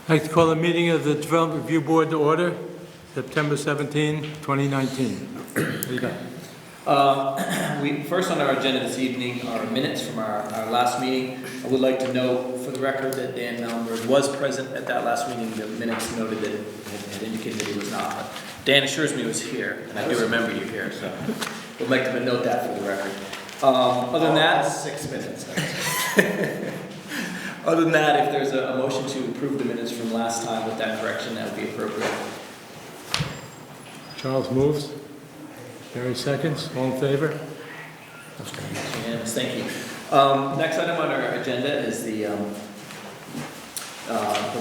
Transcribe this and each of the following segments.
I'd like to call the meeting of the Development Review Board to order, September 17, 2019. What do you got? First on our agenda this evening are minutes from our last meeting. I would like to note for the record that Dan Mellenberg was present at that last meeting. The minutes noted that it had indicated that he was not. But Dan assures me he was here, and I do remember you here, so we'd like to note that for the record. Other than that, 6 minutes. Other than that, if there's a motion to approve the minutes from last time with that correction, that would be appropriate. Charles moves. Barry seconds. All in favor? Unanimous. Thank you. Next item on our agenda is the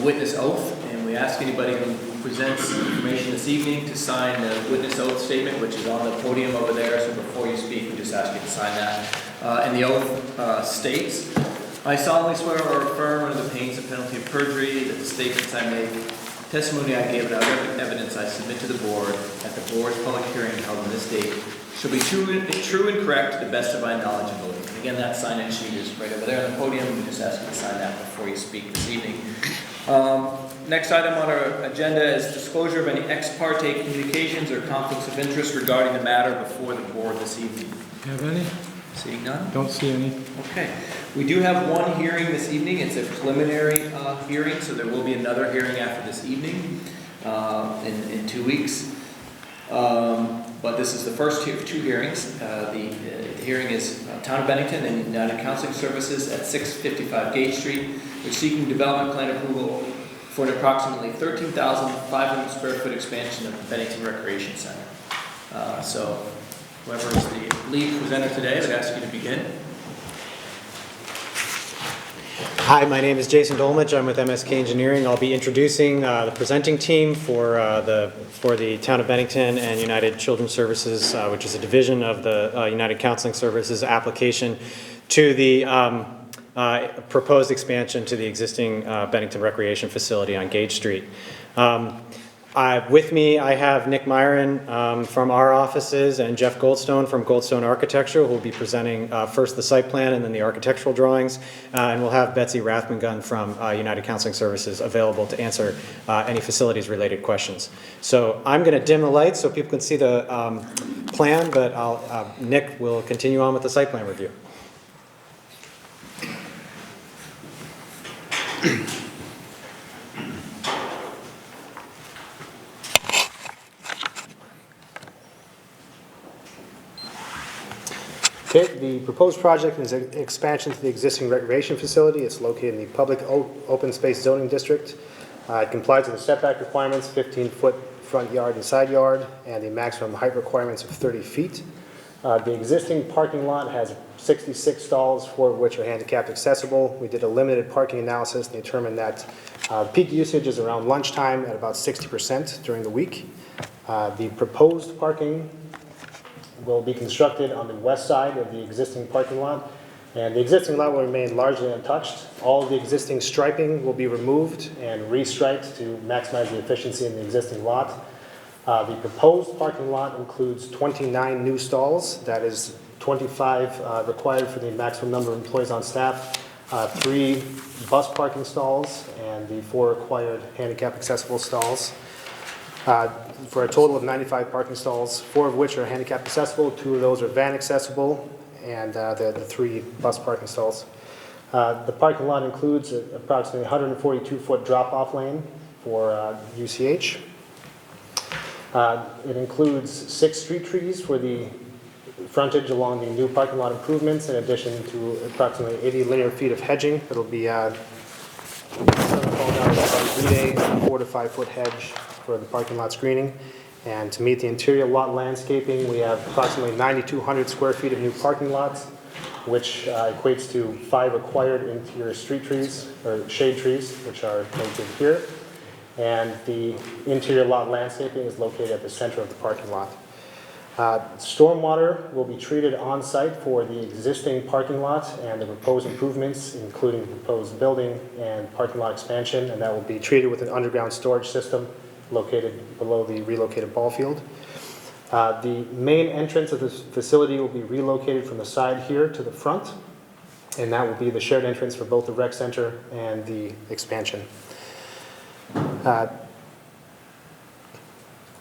witness oath, and we ask anybody who presents information this evening to sign the witness oath statement, which is on the podium over there. So before you speak, we just ask you to sign that. And the oath states, I solemnly swear or affirm under the pains and penalty of perjury that the statements I make, testimony I gave, and other evidence I submit to the board at the board's public hearing held on this date shall be true and correct to the best of my knowledge and belief. Again, that sign-in sheet is right over there on the podium. We just ask you to sign that before you speak this evening. Next item on our agenda is disclosure of any ex parte communications or conflicts of interest regarding the matter before the board this evening. Do you have any? Seeing none? Don't see any. Okay. We do have one hearing this evening. It's a preliminary hearing, so there will be another hearing after this evening in 2 weeks. But this is the first of 2 hearings. The hearing is Town of Bennington and United Counseling Services at 655 Gate Street. They're seeking development plan approval for an approximately 13,500 square foot expansion of the Bennington Recreation Center. So whoever is the lead presenter today, I'd ask you to begin. Hi, my name is Jason Dolmich. I'm with MSK Engineering. I'll be introducing the presenting team for the Town of Bennington and United Children's Services, which is a division of the United Counseling Services application to the proposed expansion to the existing Bennington Recreation Facility on Gage Street. With me, I have Nick Myron from our offices and Jeff Goldstone from Goldstone Architecture, who will be presenting first the site plan and then the architectural drawings. And we'll have Betsy Rathmangun from United Counseling Services available to answer any facilities-related questions. So I'm going to dim the lights so people can see the plan, but Nick will continue on with the site plan review. Okay, the proposed project is an expansion to the existing recreation facility. It's located in the public open space zoning district. It complies with the setback requirements, 15-foot front yard and side yard, and the maximum height requirements of 30 feet. The existing parking lot has 66 stalls, 4 of which are handicap accessible. We did a limited parking analysis and determined that peak usage is around lunchtime at about 60% during the week. The proposed parking will be constructed on the west side of the existing parking lot, and the existing lot will remain largely untouched. All of the existing striping will be removed and restriped to maximize the efficiency in the existing lot. The proposed parking lot includes 29 new stalls. That is 25 required for the maximum number of employees on staff, 3 bus parking stalls, and the 4 required handicap accessible stalls. For a total of 95 parking stalls, 4 of which are handicap accessible, 2 of those are van accessible, and the 3 bus parking stalls. The parking lot includes approximately 142-foot drop-off lane for UCH. It includes 6 street trees for the frontage along the new parking lot improvements, in addition to approximately 80 linear feet of hedging. It'll be about a 3-day 4 to 5 foot hedge for the parking lot screening. And to meet the interior lot landscaping, we have approximately 9,200 square feet of new parking lots, which equates to 5 required interior street trees, or shade trees, which are located here. And the interior lot landscaping is located at the center of the parking lot. Stormwater will be treated on site for the existing parking lot and the proposed improvements, including the proposed building and parking lot expansion, and that will be treated with an underground storage system located below the relocated ball field. The main entrance of this facility will be relocated from the side here to the front, and that will be the shared entrance for both the rec center and the expansion.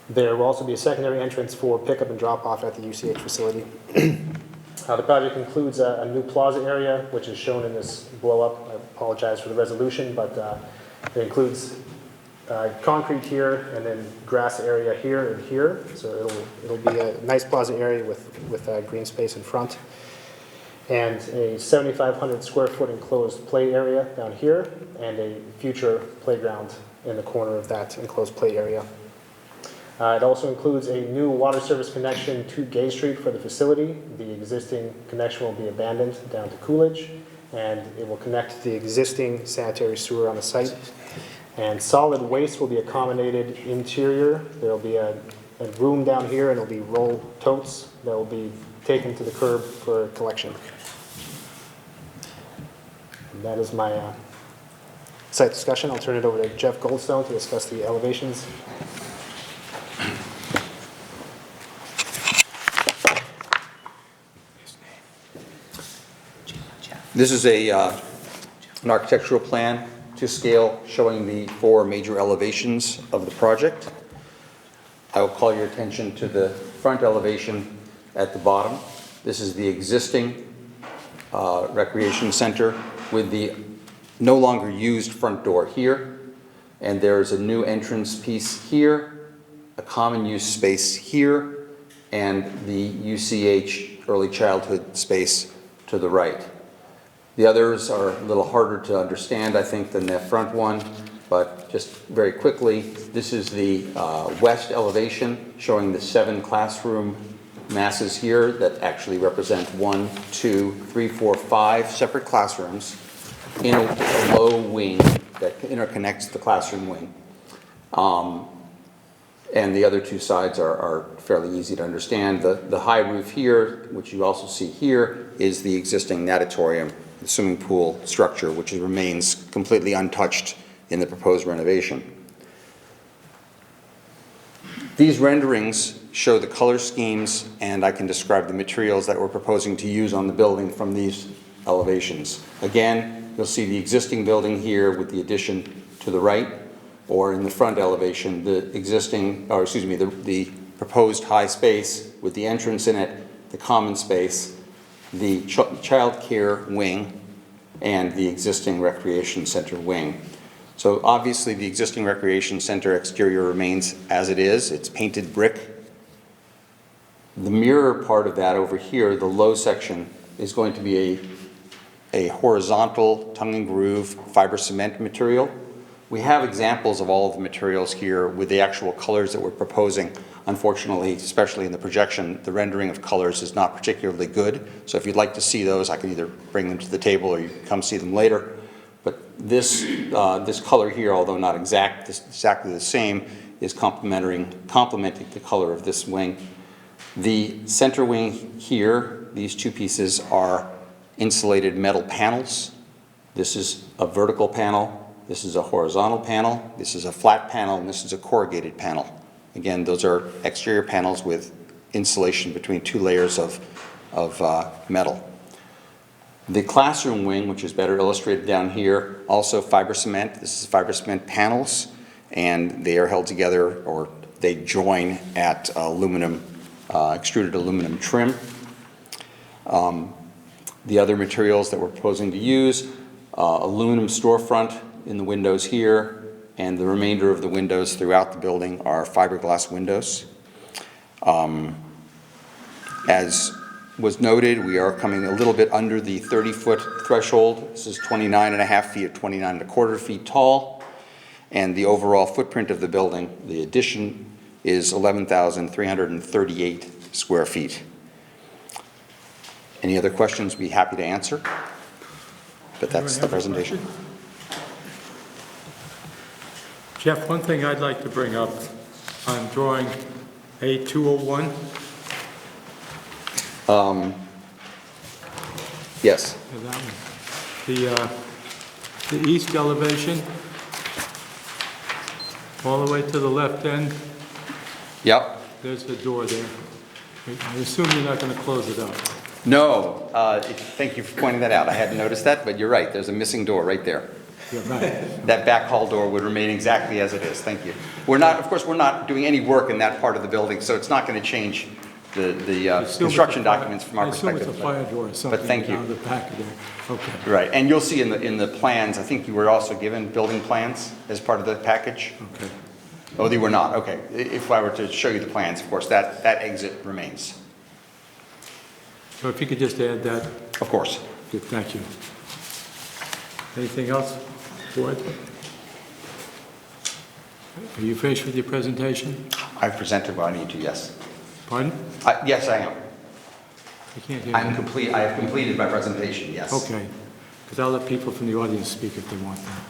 There will also be a secondary entrance for pickup and drop-off at the UCH facility. The project includes a new plaza area, which is shown in this blow-up. I apologize for the resolution, but it includes concrete here and then grass area here and here. So it'll be a nice plaza area with green space in front. And a 7,500 square foot enclosed play area down here, and a future playground in the corner of that enclosed play area. It also includes a new water service connection to Gay Street for the facility. The existing connection will be abandoned down to Coolidge, and it will connect to the existing sanitary sewer on the site. And solid waste will be accommodated interior. There will be a room down here, and there will be roll totes that will be taken to the curb for collection. And that is my site discussion. I'll turn it over to Jeff Goldstone to discuss the elevations. This is an architectural plan to scale showing the 4 major elevations of the project. I will call your attention to the front elevation at the bottom. This is the existing recreation center with the no longer used front door here. And there's a new entrance piece here, a common use space here, and the UCH early childhood space to the right. The others are a little harder to understand, I think, than the front one, but just very quickly, this is the west elevation showing the 7 classroom masses here that actually represent 1, 2, 3, 4, 5 separate classrooms in a low wing that interconnects the classroom wing. And the other 2 sides are fairly easy to understand. The high roof here, which you also see here, is the existing natatorium, the swimming pool structure, which remains completely untouched in the proposed renovation. These renderings show the color schemes, and I can describe the materials that we're proposing to use on the building from these elevations. Again, you'll see the existing building here with the addition to the right, or in the front elevation, the proposed high space with the entrance in it, the common space, the child care wing, and the existing recreation center wing. So obviously the existing recreation center exterior remains as it is. It's painted brick. The mirror part of that over here, the low section, is going to be a horizontal tongue and groove fiber cement material. We have examples of all of the materials here with the actual colors that we're proposing. Unfortunately, especially in the projection, the rendering of colors is not particularly good. So if you'd like to see those, I can either bring them to the table or you can come see them later. But this color here, although not exactly the same, is complementing the color of this wing. The center wing here, these 2 pieces are insulated metal panels. This is a vertical panel. This is a horizontal panel. This is a flat panel, and this is a corrugated panel. Again, those are exterior panels with insulation between 2 layers of metal. The classroom wing, which is better illustrated down here, also fiber cement. This is fiber cement panels, and they are held together, or they join at extruded aluminum trim. The other materials that we're proposing to use, aluminum storefront in the windows here, and the remainder of the windows throughout the building are fiberglass windows. As was noted, we are coming a little bit under the 30-foot threshold. This is 29.5 feet, 29.25 feet tall, and the overall footprint of the building, the addition, is 11,338 square feet. Any other questions, we'd be happy to answer, but that's the presentation. Jeff, one thing I'd like to bring up on drawing A201. Yes. That one. The east elevation, all the way to the left end, Yep. there's the door there. I assume you're not going to close it up. No, thank you for pointing that out. I hadn't noticed that, but you're right. There's a missing door right there. Yeah, right. That back hall door would remain exactly as it is, thank you. We're not, of course, we're not doing any work in that part of the building, so it's not going to change the Assume it's construction a fire- documents from our I assume perspective. it's a fire door or something. thank you. Out of the back of there. Okay, Right, and you'll see in the plans, I think you were also given building plans as part of the package? okay. Oh, they were not, okay. If I were to show you the plans, of course, that exit remains, So if you could just add that, of course. good, thank you. Anything else, board? Are you finished with your presentation? I've presented what I need to, yes. Pardon? Yes, I am. I can't hear you. I have completed my presentation, yes. Okay, because I'll let people from the audience speak if they want that.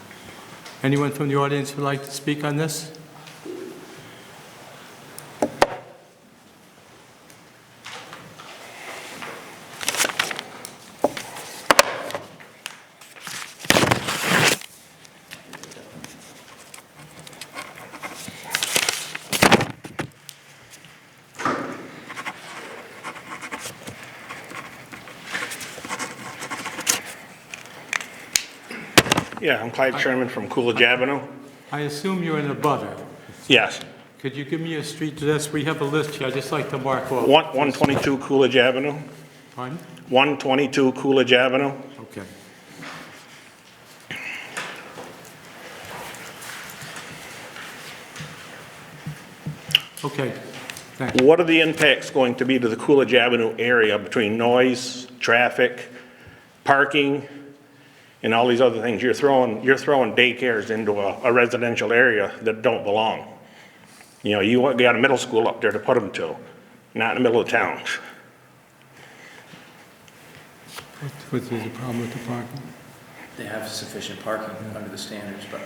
Anyone from the audience would like to speak on this? Yeah, I'm Clyde Sherman from Coolidge Avenue. I assume you're in a butter. Yes, Could you give me a street address? We have a list here, I'd just like to mark off. 122 Coolidge Avenue. Pardon? 122 Coolidge Avenue. Okay. Okay, thank you. What are the impacts going to be to the Coolidge Avenue area between noise, traffic, parking, and all these other things? You're throwing daycares into a residential area that don't belong. You know, you got a middle school up there to put them to, not in the middle of town. What's the problem with the parking? They have sufficient parking under the standards, but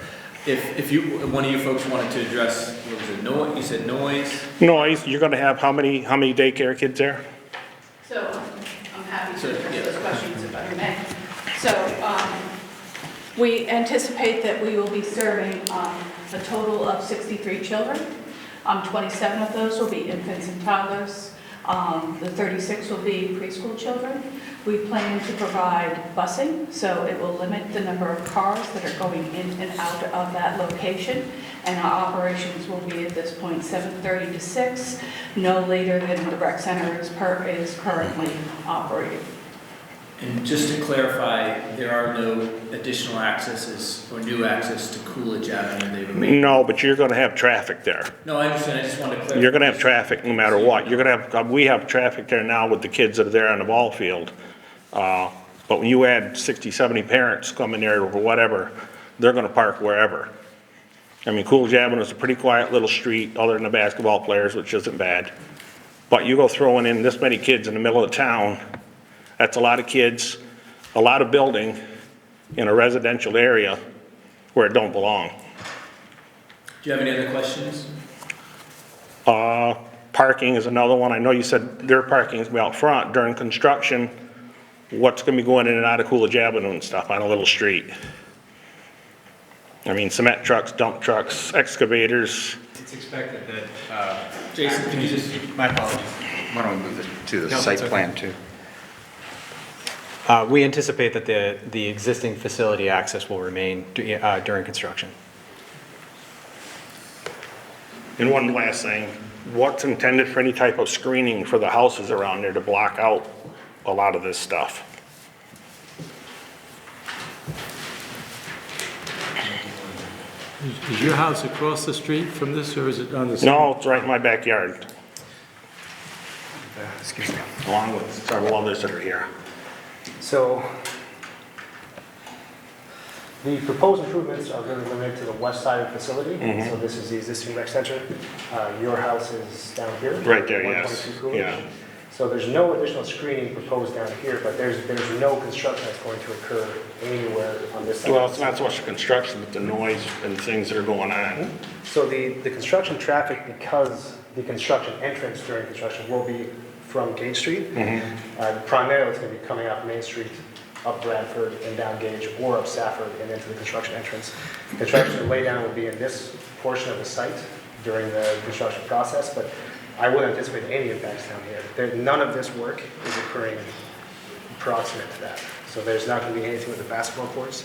if you, one of you folks wanted to address, what was it, noise, you said noise? Noise, you're gonna have how many daycare kids there? So I'm happy So, to yeah. address those questions if I may. So we anticipate that we will be serving a total of 63 children. 27 of those will be infants and toddlers. The 36 will be preschool children. We plan to provide busing, so it will limit the number of cars that are going in and out of that location. And our operations will be at this point 7:30 to 6, no later than the rec center is currently operating. And just to clarify, there are no additional accesses or new access to Coolidge Avenue, they remain? No, but you're gonna have traffic there. No, I understand, I just wanted to clarify. You're gonna have traffic no matter what. You're gonna have, we have traffic there now with the kids that are there on the ball field. But when you add 60, 70 parents coming there or whatever, they're gonna park wherever. I mean, Coolidge Avenue is a pretty quiet little street, other than the basketball players, which isn't bad. But you go throwing in this many kids in the middle of town, that's a lot of kids, a lot of building in a residential area where it don't belong. Do you have any other questions? Parking is another one. I know you said their parking is gonna be out front during construction. What's gonna be going in and out of Coolidge Avenue and stuff on a little street? I mean, cement trucks, dump trucks, excavators. It's expected that, Jason, could you just, my apologies. Why don't we move it to the No, site that's okay. plan too? We anticipate that the existing facility access will remain during construction. And one last thing, what's intended for any type of screening for the houses around there to block out a lot of this stuff? Is your house across the street from this, or is it on the side? No, it's right in my backyard, Excuse me. along with several others that are here. So the proposed improvements are really limited to the west side of the facility. So this is the existing rec center. Your house is down here. Right there, yes. 122 Coolidge. Yeah. So there's no additional screening proposed down here, but there's no construction that's going to occur anywhere on this side. Well, it's not so much the construction, but the noise and things that are going on. So the construction traffic, because the construction entrance during construction will be from Gage Street, primarily it's going to be coming up Main Street, up Bradford and down Gage, or up Stafford and into the construction entrance. Construction laydown will be in this portion of the site during the construction process, but I wouldn't anticipate any impacts down here. None of this work is occurring proximate to that. So there's not going to be anything with the basketball courts.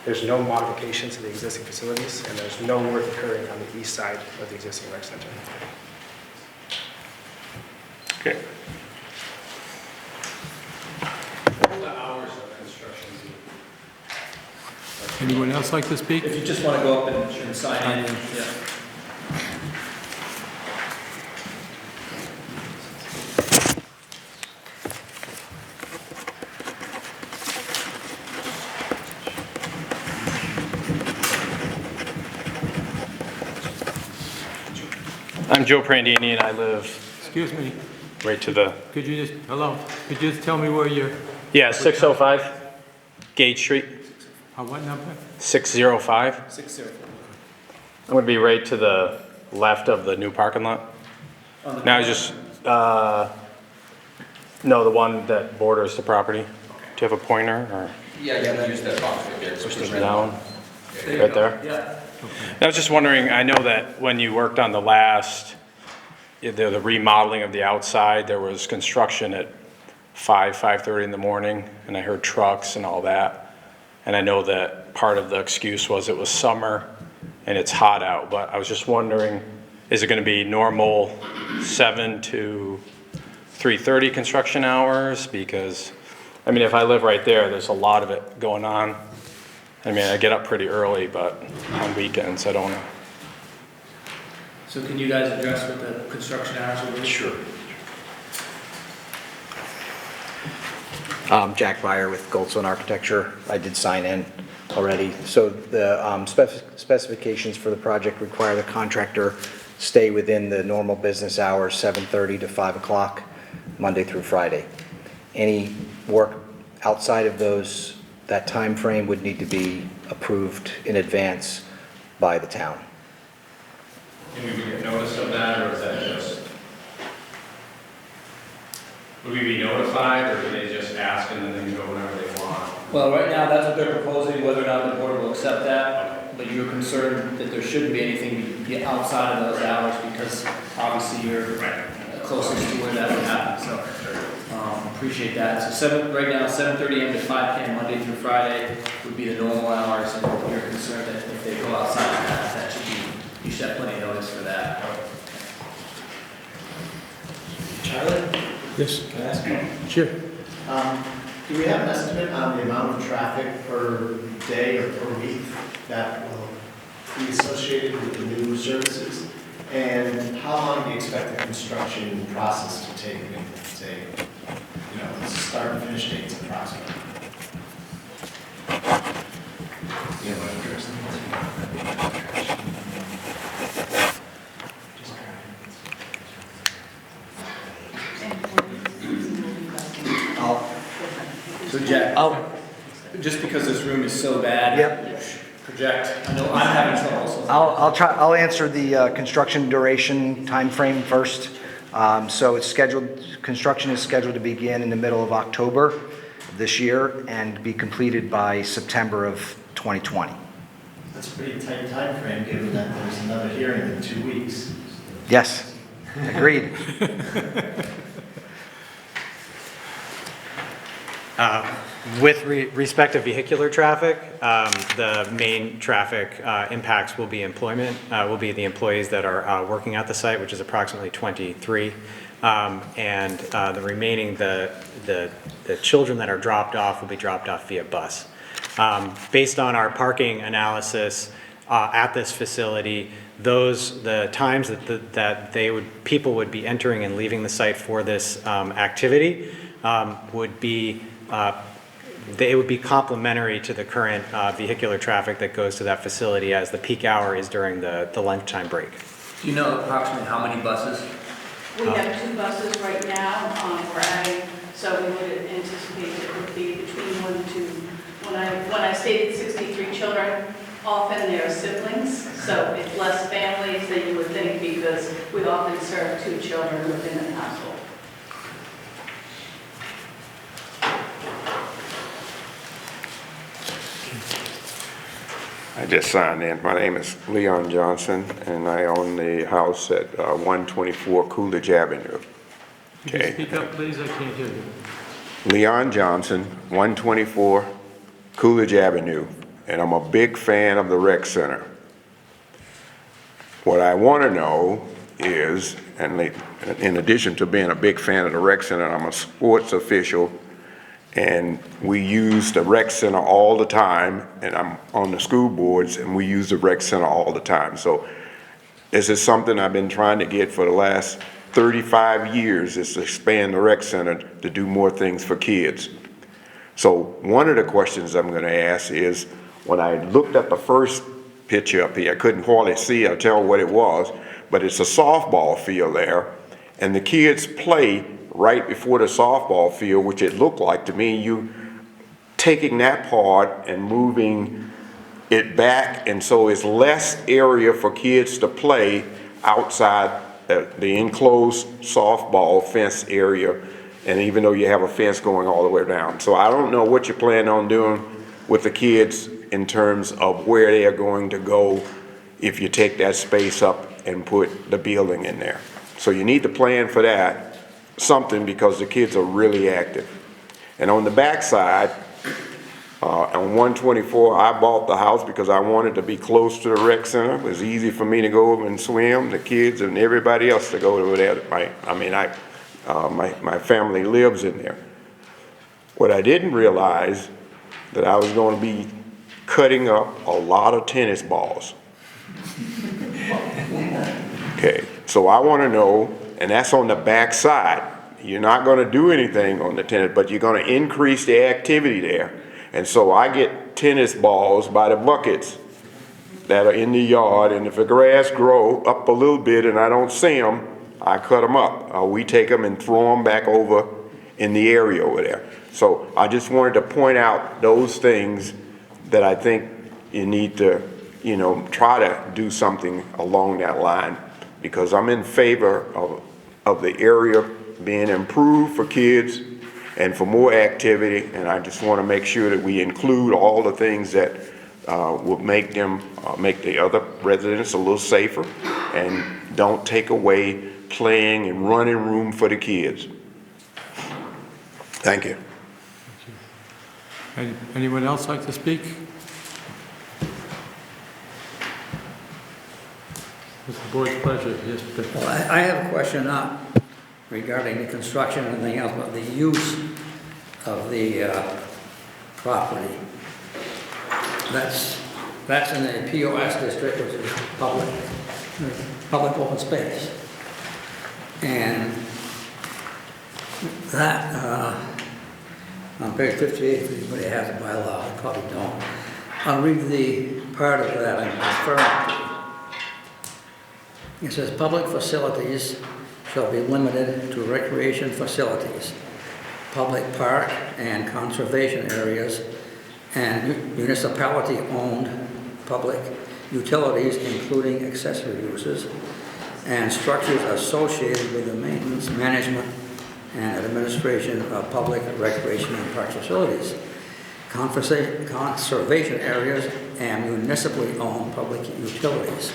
There's no modification to the existing facilities, and there's no work occurring on the east side of the existing rec center. Okay. Anyone else like to speak? If you just want to go up and sign in, yeah. I'm Joe Prandini, and I live Excuse me, right to the, could you just, hello, could you just tell me where you're, 605 Gage Street, what number? 605. 604. I'm going to be right to the left of the new parking lot. On the- Now, just, no, the one that borders the property. Do you have a pointer, or Yeah, you can use that box right there. push this down? There you Right go. there? Yeah. I was just wondering, I know that when you worked on the last, the remodeling of the outside, there was construction at 5:30 in the morning, and I heard trucks and all that. And I know that part of the excuse was it was summer and it's hot out, but I was just wondering, is it gonna be normal 7 to 3:30 construction hours? Because, I mean, if I live right there, there's a lot of it going on. I mean, I get up pretty early, but on weekends, I don't know. So can you guys address what the construction hours will be? Sure. Jack Breyer with Goldstone Architecture. I did sign in already. So the specifications for the project require the contractor stay within the normal business hours, 7:30 to 5 o'clock, Monday through Friday. Any work outside of that time frame would need to be approved in advance by the town. Can we get notice of that, or is that just? Would we be notified, or do they just ask and then they can go whenever they want? Well, right now, that's what they're proposing, whether or not the board will accept that. But you're concerned that there shouldn't be anything outside of those hours because obviously you're closest to where that would happen, so. Appreciate that. So right now, 7:30 a.m. to 5 p.m. Monday through Friday would be the normal hours, and you're concerned that if they go outside of that, you should have plenty of notice for that. Charlie, Yes, can I ask you? sure. Do we have an estimate on the amount of traffic per day or per week that will be associated with the new services? And how long do you expect the construction process to take? Say, start and finish dates approximately? So Jack, just because this room is so bad. Yep. Project, I know I'm having trouble, so. I'll answer the construction duration timeframe first. So it's scheduled, construction is scheduled to begin in the middle of October this year and be completed by September of 2020. That's a pretty tight time frame, given that there's another hearing in 2 weeks. Yes, agreed. With respect to vehicular traffic, the main traffic impacts will be employment, will be the employees that are working at the site, which is approximately 23. And the remaining, the children that are dropped off will be dropped off via bus. Based on our parking analysis at this facility, the times that people would be entering and leaving the site for this activity would be they would be complementary to the current vehicular traffic that goes to that facility, as the peak hour is during the lunchtime break. Do you know approximately how many buses? We have 2 buses right now, we're adding, so we would anticipate it would be between 1 and 2. When I stated 63 children, often they're siblings, so it's less families than you would think because we often serve 2 children within a household. I just signed in. My name is Leon Johnson, and I own the house at 124 Coolidge Avenue. Could you Okay. speak up, please? I can't hear you. Leon Johnson, 124 Coolidge Avenue, and I'm a big fan of the rec center. What I want to know is, and in addition to being a big fan of the rec center, I'm a sports official, and we use the rec center all the time, and I'm on the school boards, and we use the rec center all the time. So this is something I've been trying to get for the last 35 years, is to expand the rec center to do more things for kids. So one of the questions I'm going to ask is, when I looked at the first picture up here, I couldn't hardly see or tell what it was, but it's a softball field there, and the kids play right before the softball field, which it looked like to me, you taking that part and moving it back, and so it's less area for kids to play outside the enclosed softball fence area, and even though you have a fence going all the way down. So I don't know what you plan on doing with the kids in terms of where they are going to go if you take that space up and put the building in there. So you need to plan for that, something, because the kids are really active. And on the back side, on 124, I bought the house because I wanted to be close to the rec center. It was easy for me to go over and swim, the kids and everybody else to go over there. My family lives in there. What I didn't realize, that I was going to be cutting up a lot of tennis balls. Okay, so I want to know, and that's on the back side. You're not going to do anything on the tennis, but you're going to increase the activity there. And so I get tennis balls by the buckets that are in the yard, and if the grass grow up a little bit and I don't see them, I cut them up. We take them and throw them back over in the area over there. So I just wanted to point out those things that I think you need to, try to do something along that line, because I'm in favor of the area being improved for kids and for more activity, and I just want to make sure that we include all the things that will make the other residents a little safer, and don't take away playing and running room for the kids. Thank you. Anyone else like to speak? It's the board's pleasure. Yes, but Well, I have a question not regarding the construction or anything else, but the use of the property. That's in the POS district, which is public open space. And that, on page 58, if anybody has a bylaw, I probably don't. I'll read the part of that I'm referring to. It says, public facilities shall be limited to recreation facilities, public park and conservation areas, and municipality-owned public utilities, including accessory uses, and structures associated with the maintenance, management, and administration of public recreation and park facilities, conservation areas, and municipally owned public utilities.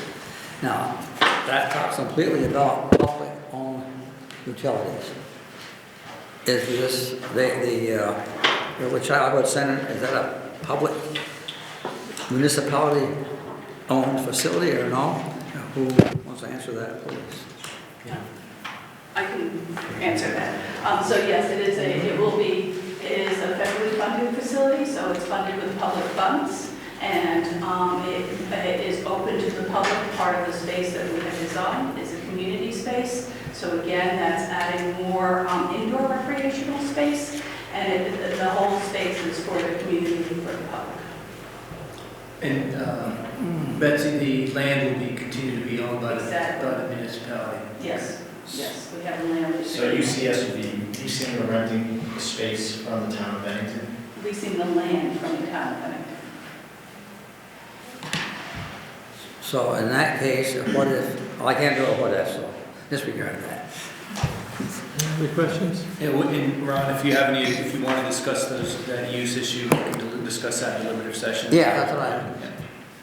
Now, that talks completely about public-owned utilities. Is this, the Childhood Center, is that a public municipality-owned facility or no? Who wants to answer that, please? Yeah. I can answer that. So yes, it is it is a federally funded facility, so it's funded with public funds, and it is open to the public. Part of the space that we have designed is a community space. So again, that's adding more indoor recreational space, and the whole space is for the community and for the public. And Betsy, the land will continue to be owned by the municipality. Yes, yes, we have land. So UCS would be leasing or renting the space from the town of Bennington? Leasing the land from the town of Bennington. So in that case, what if, well, I can't do a what if, so disregard that. any questions? And Ron, if you want to discuss that use issue, we can discuss that in the deliberative session. Yeah,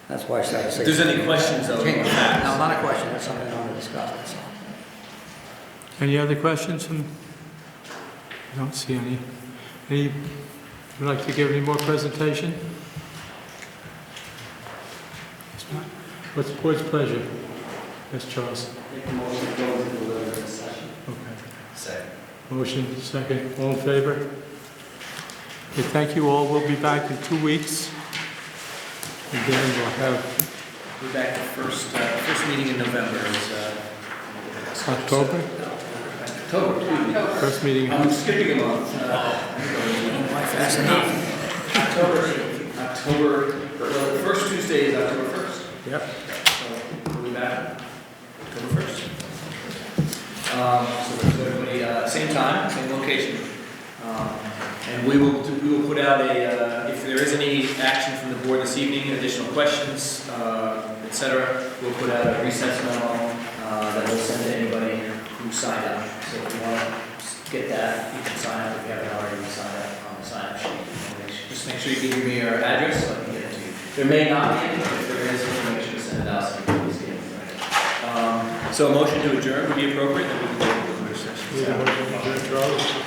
that's why I started saying. If there's any questions, though. No, not a question, that's something I want to discuss, that's all. Any other questions? I don't see any. Would you like to give any more presentation? What's the board's pleasure? Yes, Charles? Make a motion to close the deliberative session. Okay. Second. Motion, second, all in favor? Okay, thank you all. We'll be back in 2 weeks. Again, we'll have We're back to first meeting in November is, October, October. first meeting. I'm skipping a month. Fast enough. October, well, the first Tuesday is October 1st. Yep. So we'll be back October 1st. So everybody, same time, same location. And we will put out if there is any action from the board this evening, additional questions, et cetera, we'll put out a recess memo that we'll send to anybody who signed up. So if you want to get that, you can sign up if you haven't already signed up on the sign-up sheet. Just make sure you give me your address so I can get it to you. There may not be, but if there is, make sure to send it out so you can please get it. So a motion to adjourn would be appropriate, then we can go into the session. Charles?